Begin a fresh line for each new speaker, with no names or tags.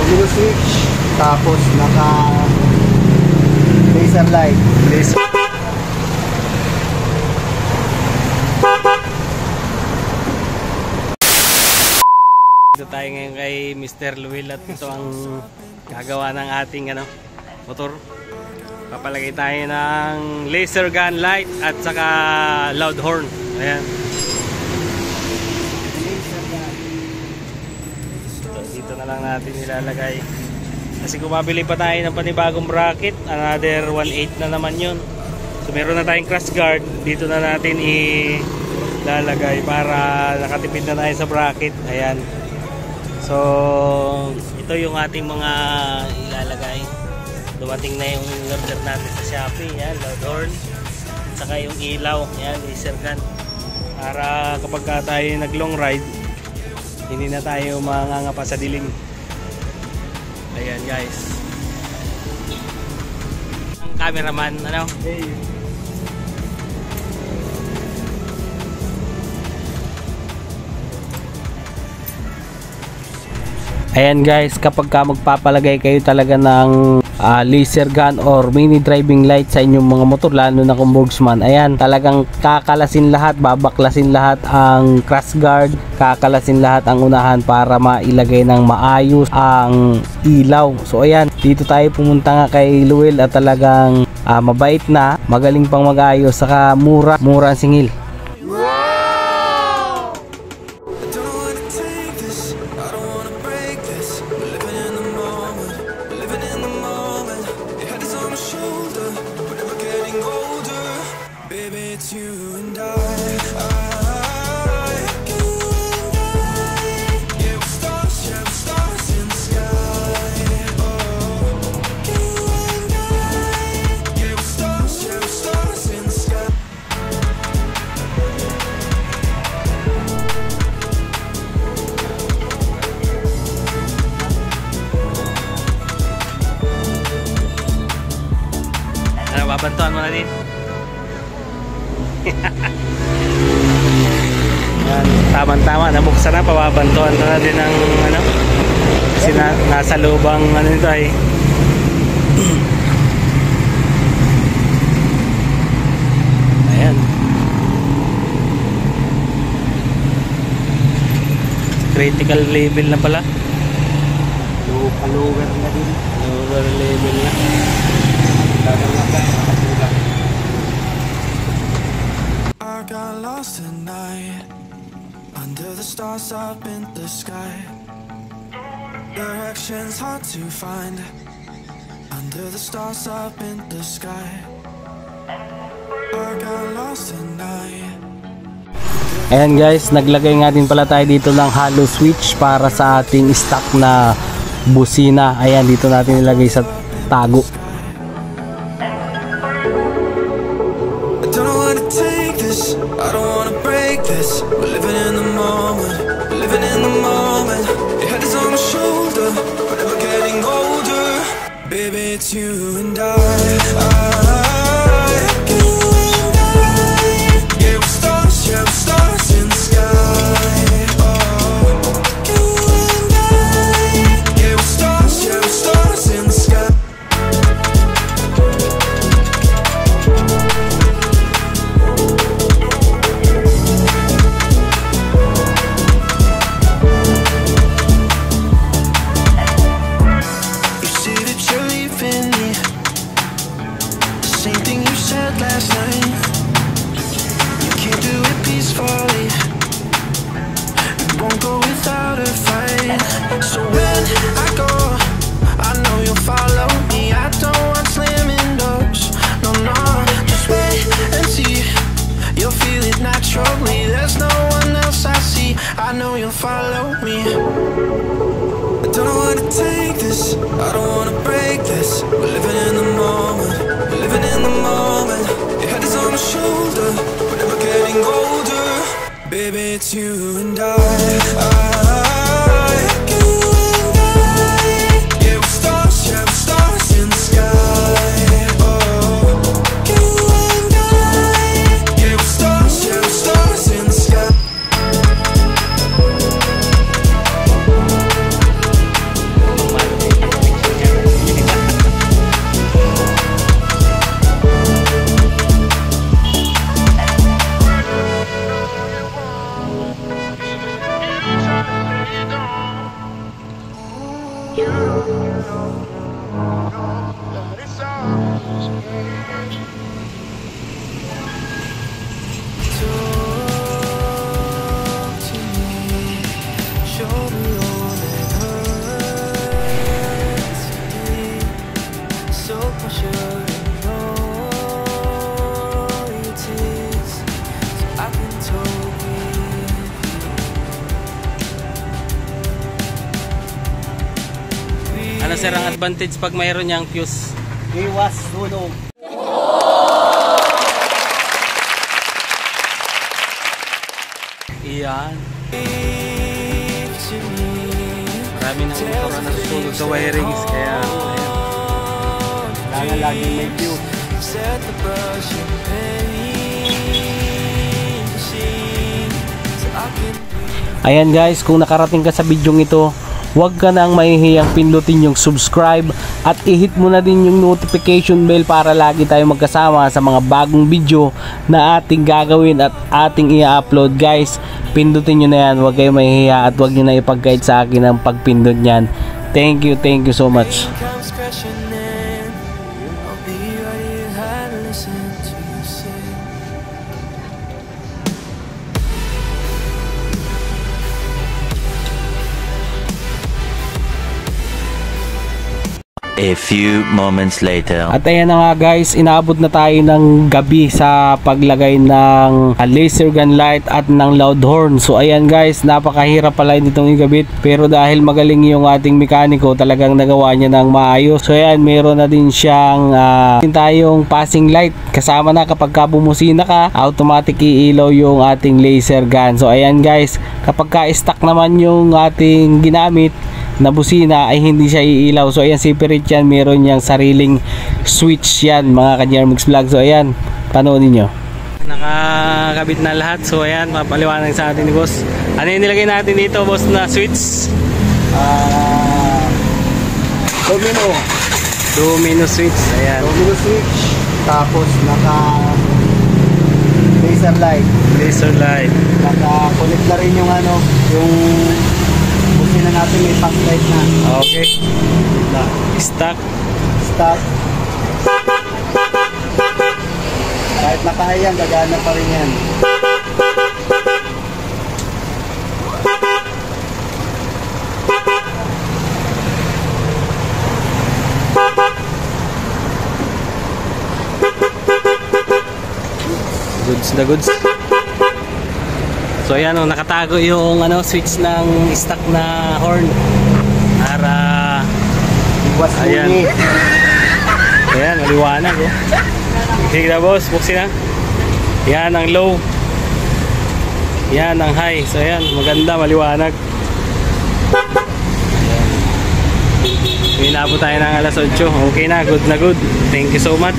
blue switch, tapos naka laser light.
Dito tayo ngayon kay Mr. Luwil at ito ang gagawa ng ating motor. Papalagay tayo ng laser gun light at saka loud horn. Ayan. Dito na lang natin ilalagay. Kasi kung mabili pa tayo ng panibagong bracket, another 1.8 na naman yun. So meron na tayong crash guard. Dito na natin ilalagay para nakatipid na tayo sa bracket. Ayan. So ito yung ating mga ilalagay. Dumating na yung order natin sa Shopee. Yan, loud horn. At saka yung ilaw. Yan, laser gun. Para kapag tayo nag long ride, hindi na tayo mangangapa sa dilim. Ayan guys. Ang cameraman,
Hey.
Ayan guys, kapag ka magpapalagay kayo talaga ng laser gun or mini driving light sa inyong mga motor, lalo na kung Bogsman, ayan, talagang kakalasin lahat, babaklasin lahat ang crash guard, kakalasin lahat ang unahan para mailagay ng maayos ang ilaw. So ayan, dito tayo pumunta nga kay Luwil at talagang mabait na, magaling pang mag-ayos, saka mura ang singil. Babantuan mo na din. Yan, tama-tama, nabuksan na, pababantuan na din ng kasi nasa lubang nito ay ayan, critical level na pala,
Lugar na din.
lower level na.
I got lost tonight under the stars up in the sky. Directions hard to find under the stars up in the sky. I got lost tonight.
Ayan guys, naglagay nga din pala tayo dito ng hollow switch para sa ating stock na busina. Ayan, dito natin ilagay sa tago.
I don't wanna break this. We're living in the moment, living in the moment. Your head is on my shoulder, we're never getting older. Baby, it's you and I. Yeah, we're stars in the sky. Oh, you and I. Yeah, we're stars in the sky. I know you'll follow me. I don't wanna take this, I don't wanna break this. We're living in the moment, we're living in the moment. Your head is on my shoulder, we're never getting older. Baby, it's you and I. Yeah, we're stars in the sky. Oh, you and I. Yeah, we're stars in the sky. Talk to me, show me all that hurts me. Soak my shirt in all your tears, so I can talk with you.
Ano sir ang advantage pag mayroon niyang fuse?
Iwas sunog.
Iyan.
Give to me.
Marami ng motor na nasusunog sa wirings. Kaya ayan.
Kailangan laging may view.
Set the brush and paint machine, so I can breathe.
Ayan guys, kung nakarating ka sa bidyong ito, huwag ka nang mahihiyang pindutin yung subscribe at i-hit mo na din yung notification bell para lagi tayo magkasama sa mga bagong video na ating gagawin at ating i-upload. Guys, pindutin nyo na yan, huwag kayo mahihiya at huwag nyo na ipag-guide sa akin ang pagpindot nyan. Thank you so much.
Comes crashing in, I'll be right here and listen to you sing.
A few moments later.
At ayan na nga guys, inaabot na tayo ng gabi sa paglagay ng laser gun light at ng loud horn. So ayan guys, napakahirap pala nitong igabit, pero dahil magaling yung ating mekaniko, talagang nagawa niya ng maayos. So ayan, meron na din siyang tayong passing light. Kasama na kapag bumusina ka, automatic iilaw yung ating laser gun. So ayan guys, kapag ka-stuck naman yung ating ginamit na busina ay hindi siya iilaw. So ayan, separate yan, meron niyang sariling switch yan mga ka-Jermix Vlog. So ayan, panoonin nyo. Nakakabit na lahat. So ayan, mapaliwanag sa atin ni boss. Ano yung nilagay natin dito boss na switch? Domino switch. Ayan,
Domino switch. Tapos laser light.
laser light.
Naka-connect na rin yung yung busina natin, may pang light na.
Okay, stock.
Stop. Kahit nakahayan, gagana pa rin yan.
Goods na goods. So ayan, nakatago yung switch ng stock na horn para
Iwas
ayan.
sunog.
Ayan, maliwanag oh. Sige na boss, buksin na. Yan ang low, yan ang high. So ayan, maganda, maliwanag. Inabot tayo ng alas 8. Okay na, good na good. Thank you so much.